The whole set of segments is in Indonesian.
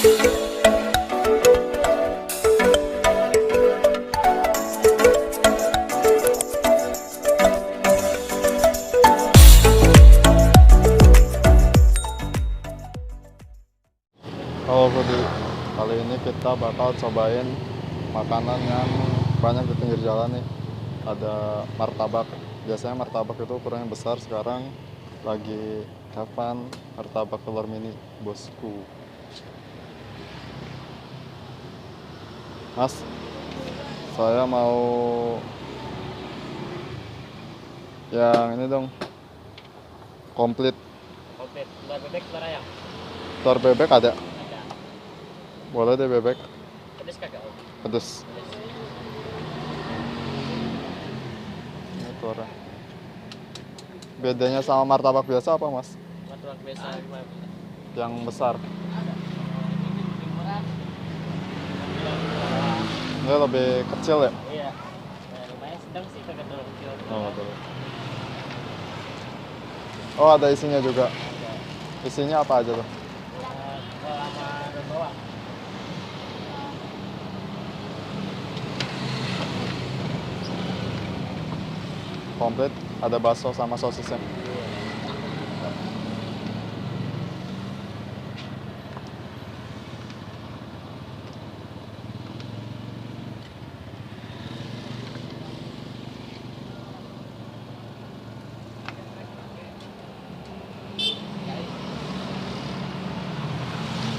Halo Budi, kali ini kita bakal cobain makanan yang banyak di pinggir jalan nih. Ada martabak. Biasanya martabak itu ukurannya besar, sekarang lagi kapan martabak telur mini, bosku. Mas, saya mau yang ini dong, komplit. Komplit, telur bebek, telur ayam. Telur bebek ada? Ada. Boleh deh bebek. Pedes kagak? Om? Pedes. Pedes. Ini telurnya. Bedanya sama martabak biasa apa mas? Martabak biasa gimana? Yang besar. Ada. Ini lebih murah. Ini lebih kecil ya? Iya. Nah, lumayan sedang sih, kagak terlalu kecil. Oh, betul. Oh, ada isinya juga. Ada. Isinya apa aja tuh? Sama daun bawang. Komplit, ada bakso sama sosisnya.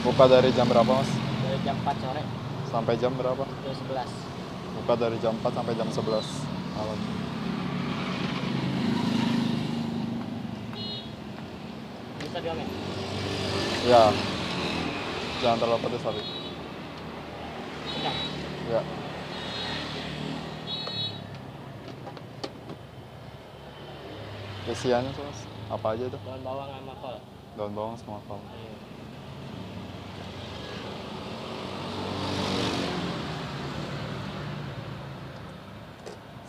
Buka dari jam berapa mas? Dari jam 4 sore Sampai jam berapa? ke 11. Buka dari jam 4 sampai jam 11 malam. Bisa diomelin? Ya, jangan terlalu pedas tapi. Sedang. Ya. Isiannya tuh mas, apa aja tuh? Daun bawang sama kol. Daun bawang sama kol. Iya.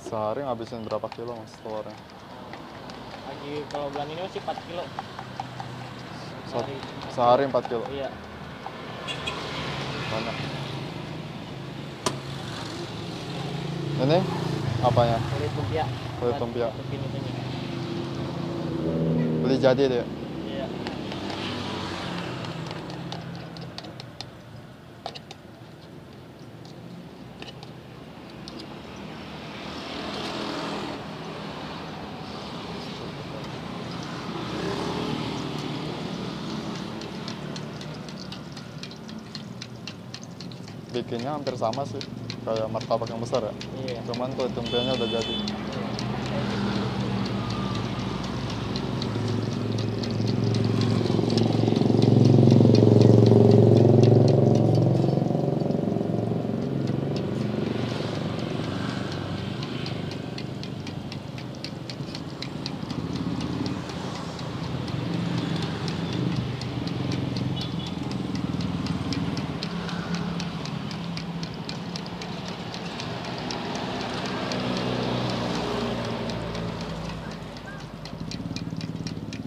Sehari ngabisin berapa kilo mas telurnya? Lagi kalau bulan ini masih 4 kilo. Sehari 4 kilo? Iya. Banyak. Ini apanya? Kulit lumpia. Kulit lumpia. Tutupin itunya. Beli jadi deh. Iya. Bikinnya hampir sama sih, kayak martabak yang besar ya. Iya. Cuman kulit lumpianya udah jadi.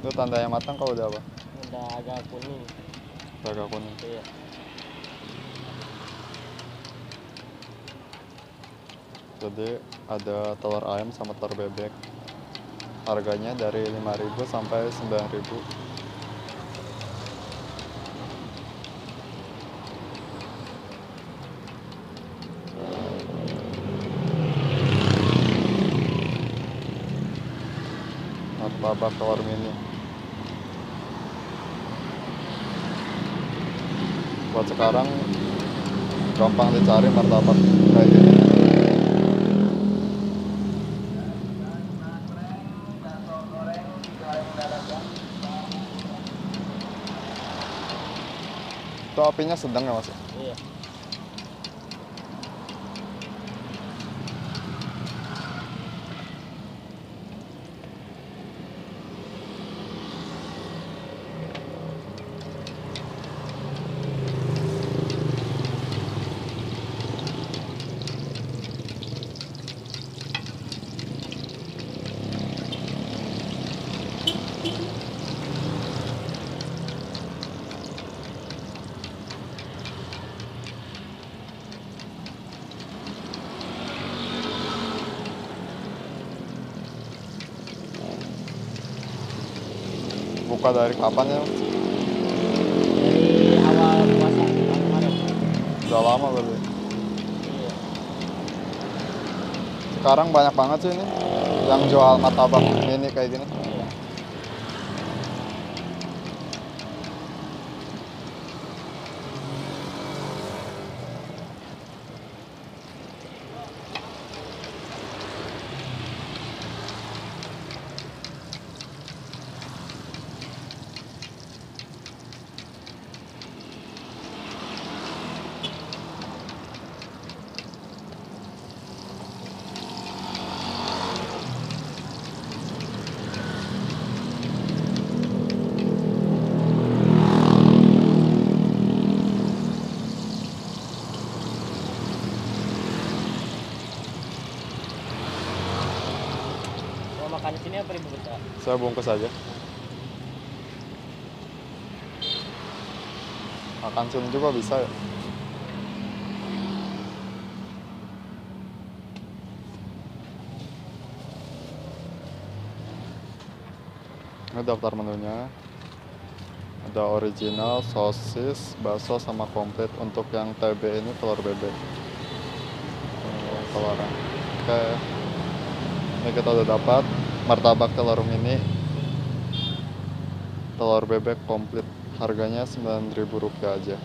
Itu tandanya matang kalau udah apa? Udah agak kuning. Udah agak kuning. Iya. Jadi ada telur ayam sama telur bebek. Harganya dari 5.000 sampai 9.000. Martabak telur mini. Buat sekarang gampang dicari martabak kayak gini. Itu apinya sedang ya mas? Iya. buka dari kapan ya? Dari awal puasa kemarin. Udah lama berarti. Iya. Sekarang banyak banget sih ini yang jual martabak mini kayak gini. Iya. Mau makan di sini apa dibungkus, Kak? Saya bungkus aja. Makan sini juga bisa ya. Ini daftar menunya. Ada original, sosis, bakso, sama komplit. Untuk yang TB ini telur bebek. Telurnya. Oke. Ini kita udah dapat martabak telur mini, telur bebek komplit. Harganya Rp9.000 aja.